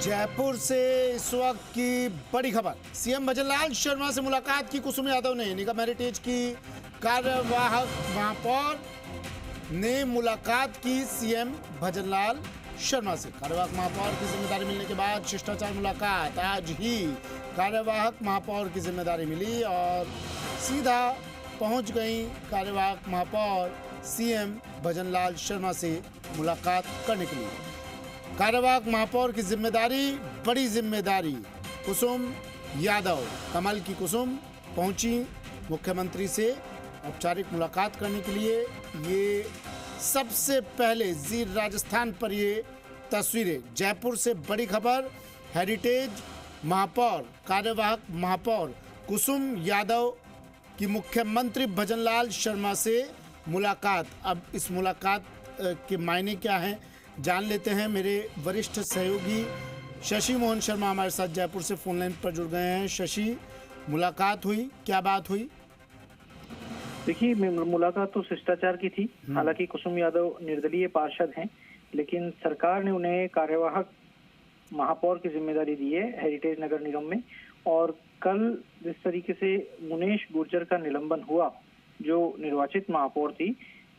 जयपुर से इस वक्त की बड़ी खबर। सीएम भजनलाल शर्मा से मुलाकात की कुसुम यादव ने। निगम हेरिटेज की कार्यवाहक महापौर ने मुलाकात की सीएम भजनलाल शर्मा से। कार्यवाहक महापौर की जिम्मेदारी मिलने के बाद शिष्टाचार मुलाकात। आज ही कार्यवाहक महापौर की जिम्मेदारी मिली और सीधा पहुंच गई कार्यवाहक महापौर सीएम भजनलाल शर्मा से मुलाकात करने के लिए। कार्यवाहक महापौर की जिम्मेदारी, बड़ी जिम्मेदारी। कुसुम यादव, कमल की कुसुम, पहुंची मुख्यमंत्री से औपचारिक मुलाकात करने के लिए। ये सबसे पहले जी राजस्थान पर ये तस्वीरें। जयपुर से बड़ी खबर। हेरिटेज महापौर, कार्यवाहक महापौर कुसुम यादव की मुख्यमंत्री भजनलाल शर्मा से मुलाकात। अब इस मुलाकात के मायने क्या हैं जान लेते हैं। मेरे वरिष्ठ सहयोगी शशि मोहन शर्मा हमारे साथ जयपुर से फोन लाइन पर जुड़ गए हैं। शशि, मुलाकात हुई, क्या बात हुई? देखिए, मुलाकात तो शिष्टाचार की थी। हालांकि कुसुम यादव निर्दलीय पार्षद हैं, लेकिन सरकार ने उन्हें कार्यवाहक महापौर की जिम्मेदारी दी है हेरिटेज नगर निगम में। और कल जिस तरीके से मुनेश गुर्जर का निलंबन हुआ, जो निर्वाचित महापौर थी,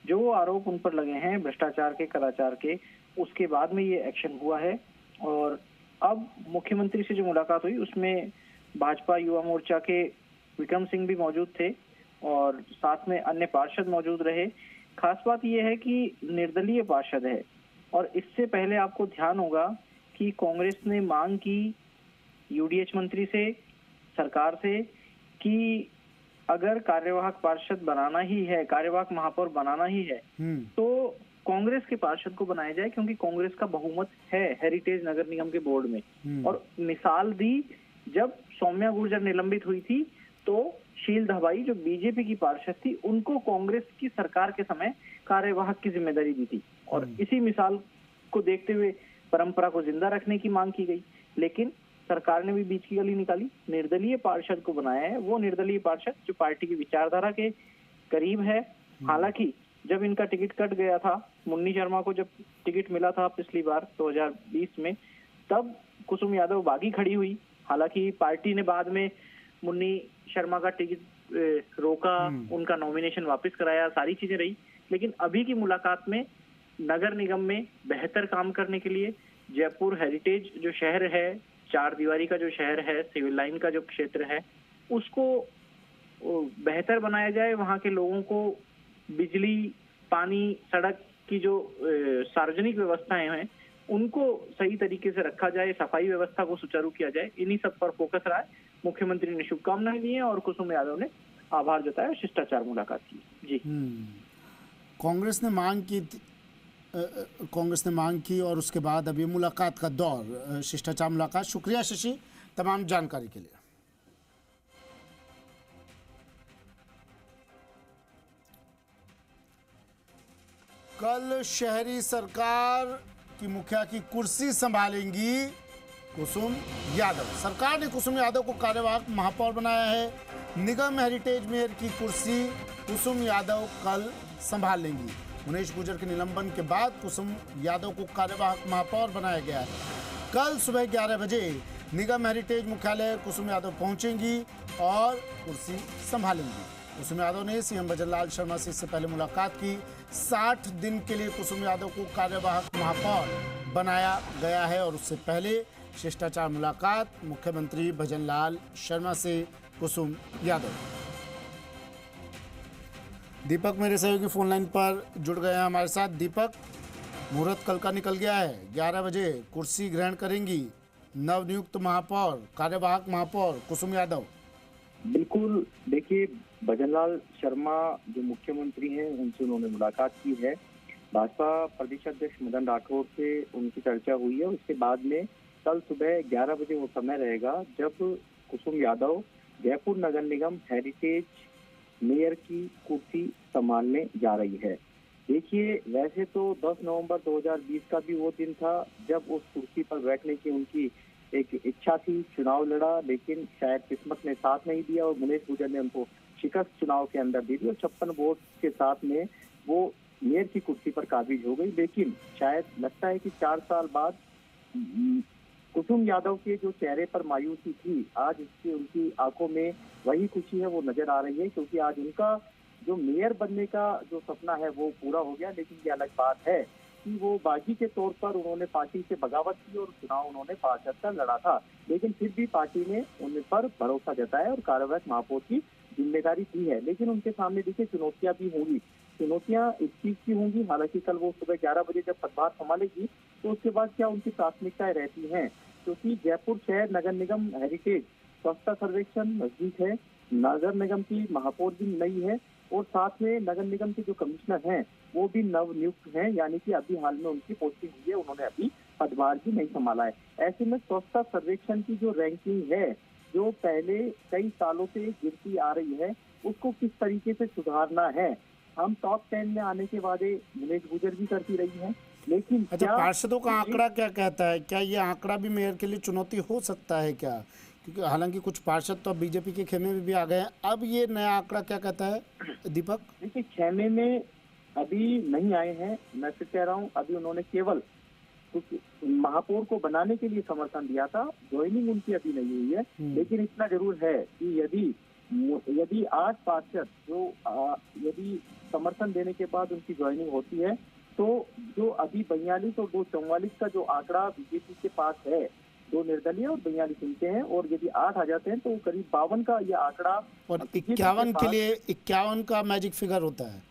जो आरोप उन पर लगे हैं भ्रष्टाचार के, कदाचार के, उसके बाद में ये एक्शन हुआ है। और अब मुख्यमंत्री से जो मुलाकात हुई उसमें भाजपा युवा मोर्चा के विक्रम सिंह भी मौजूद थे और साथ में अन्य पार्षद मौजूद रहे। खास बात यह है कि निर्दलीय पार्षद है। और इससे पहले आपको ध्यान होगा कि कांग्रेस ने मांग की यूडीएच मंत्री से, सरकार से, कि अगर कार्यवाहक पार्षद बनाना ही है, कार्यवाहक महापौर बनाना ही है, तो कांग्रेस के पार्षद को बनाया जाए, क्योंकि कांग्रेस का बहुमत है हेरिटेज नगर निगम के बोर्ड में। और मिसाल दी, जब सौम्या गुर्जर निलंबित हुई थी तो शील धबाई जो बीजेपी की पार्षद थी, उनको कांग्रेस की सरकार के समय कार्यवाहक की जिम्मेदारी दी थी। और इसी मिसाल को देखते हुए परंपरा को जिंदा रखने की मांग की गई, लेकिन सरकार ने भी बीच की गली निकाली, निर्दलीय पार्षद को बनाया है। वो निर्दलीय पार्षद जो पार्टी की विचारधारा के करीब है। हालांकि जब इनका टिकट कट गया था, मुन्नी शर्मा को जब टिकट मिला था पिछली बार 2020 में, तब कुसुम यादव बागी खड़ी हुई। हालांकि पार्टी ने बाद में मुन्नी शर्मा का टिकट रोका, उनका नॉमिनेशन वापस कराया, सारी चीजें रही। लेकिन अभी की मुलाकात में नगर निगम में बेहतर काम करने के लिए जयपुर हेरिटेज जो शहर है, चार दीवारी का जो शहर है, सिविल लाइन का जो क्षेत्र है, उसको बेहतर बनाया जाए। वहाँ के लोगों को बिजली, पानी, सड़क की जो सार्वजनिक व्यवस्थाएं हैं उनको सही तरीके से रखा जाए, सफाई व्यवस्था को सुचारू किया जाए। इन्हीं सब पर फोकस रहा है। मुख्यमंत्री ने शुभकामनाएं दी हैं और कुसुम यादव ने आभार जताया, शिष्टाचार मुलाकात की। जी, कांग्रेस ने मांग की और उसके बाद अभी मुलाकात का दौर, शिष्टाचार मुलाकात। शुक्रिया शशि तमाम जानकारी के लिए। कल शहरी सरकार की मुखिया की कुर्सी संभालेंगी कुसुम यादव। सरकार ने कुसुम यादव को कार्यवाहक महापौर बनाया है। निगम हेरिटेज मेयर की कुर्सी कुसुम यादव कल संभाल लेंगी। मुनेश गुर्जर के निलंबन के बाद कुसुम यादव को कार्यवाहक महापौर बनाया गया है। कल सुबह 11 बजे निगम हेरिटेज मुख्यालय कुसुम यादव पहुंचेंगी और कुर्सी संभालेंगी। कुसुम यादव ने सीएम भजनलाल शर्मा से इससे पहले मुलाकात की। 60 दिन के लिए कुसुम यादव को कार्यवाहक महापौर बनाया गया है और उससे पहले शिष्टाचार मुलाकात मुख्यमंत्री भजनलाल शर्मा से कुसुम यादव। दीपक मेरे सहयोगी फोन लाइन पर जुड़ गए हैं हमारे साथ। दीपक, मुहूर्त कल का निकल गया है। 11 बजे कुर्सी ग्रहण करेंगी नवनियुक्त महापौर, कार्यवाहक महापौर कुसुम यादव। बिल्कुल, देखिए, भजनलाल शर्मा जो मुख्यमंत्री हैं उनसे उन्होंने मुलाकात की है। भाजपा प्रदेश अध्यक्ष मदन राठौर से उनकी चर्चा हुई है। उसके बाद में कल सुबह 11 बजे वो समय रहेगा जब कुसुम यादव जयपुर नगर निगम हेरिटेज मेयर की कुर्सी संभालने जा रही है। देखिए, वैसे तो 10 नवंबर 2020 का भी वो दिन था जब उस कुर्सी पर बैठने की उनकी एक इच्छा थी, चुनाव लड़ा, लेकिन शायद किस्मत ने साथ नहीं दिया और मुनेश गुर्जर ने उनको शिकस्त चुनाव के अंदर दी थी और 56 वोट के साथ में वो मेयर की कुर्सी पर काबिज हो गई। लेकिन शायद लगता है कि 4 साल बाद कुसुम यादव के जो चेहरे पर मायूसी थी, आज इसकी उनकी आंखों में वही खुशी है वो नजर आ रही है, क्योंकि आज उनका जो मेयर बनने का जो सपना है वो पूरा हो गया। लेकिन ये अलग बात है कि वो बागी के तौर पर उन्होंने पार्टी से बगावत की और चुनाव उन्होंने पार्षद का लड़ा था, लेकिन फिर भी पार्टी ने उन पर भरोसा जताया और कार्यवाहक महापौर की जिम्मेदारी दी है। लेकिन उनके सामने देखिए चुनौतियां भी होंगी, चुनौतियां इस चीज की होंगी, हालांकि कल वो सुबह 11 बजे जब पदभार संभालेगी तो उसके बाद क्या उनकी प्राथमिकताएं रहती हैं, क्योंकि जयपुर शहर नगर निगम हेरिटेज स्वच्छता सर्वेक्षण नजदीक है, नगर निगम की महापौर भी नई है और साथ में नगर निगम के जो कमिश्नर हैं वो भी नव नियुक्त हैं, यानी कि अभी हाल में उनकी पोस्टिंग हुई है, उन्होंने अभी पदभार भी नहीं संभाला है। ऐसे में स्वच्छता सर्वेक्षण की जो रैंकिंग है, जो पहले कई सालों से गिरती आ रही है, उसको किस तरीके से सुधारना है। हम टॉप 10 में आने के वादे मुनेश गुजर भी करती रही है, लेकिन अच्छा, पार्षदों का आंकड़ा क्या कहता है? क्या ये आंकड़ा भी मेयर के लिए चुनौती हो सकता है क्या? क्योंकि हालांकि कुछ पार्षद तो अब बीजेपी के खेमे में भी आ गए हैं। अब ये नया आंकड़ा क्या कहता है दीपक? देखिए, खेमे में अभी नहीं आए हैं, मैं फिर कह रहा हूँ, अभी उन्होंने केवल महापौर को बनाने के लिए समर्थन दिया था, ज्वाइनिंग उनकी अभी नहीं हुई है। लेकिन इतना जरूर है कि यदि 8 पार्षद यदि समर्थन देने के बाद उनकी ज्वाइनिंग होती है तो जो अभी 42 और 244 का जो आंकड़ा बीजेपी के पास है, 2 निर्दलीय और 42 इनके हैं, और यदि 8 आ जाते हैं तो करीब 52 का ये आंकड़ा, और 51 के लिए 51 का मैजिक फिगर होता है।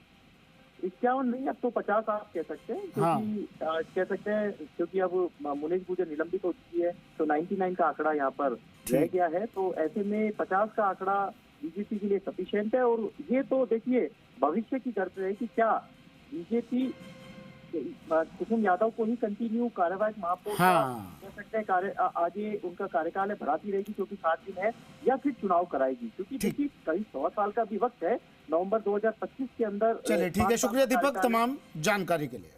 51 नहीं, अब तो 50 आप कह सकते हैं, क्योंकि कह सकते हैं क्योंकि अब मुनेश गुजर निलंबित हो चुकी है तो 99 का आंकड़ा यहाँ पर रह गया है। तो ऐसे में 50 का आंकड़ा बीजेपी के लिए सफिशिएंट है। और ये तो देखिए भविष्य की गर्त है कि क्या बीजेपी कुसुम यादव को ही कंटिन्यू कार्यवाहक महापौर कह सकते हैं, आगे उनका कार्यकाल है बढ़ाती रहेगी क्योंकि 7 दिन है, या फिर चुनाव कराएगी, क्योंकि देखिए करीब 100 साल का भी वक्त है, नवंबर 2025 के अंदर। चलिए ठीक है, शुक्रिया दीपक तमाम जानकारी के लिए।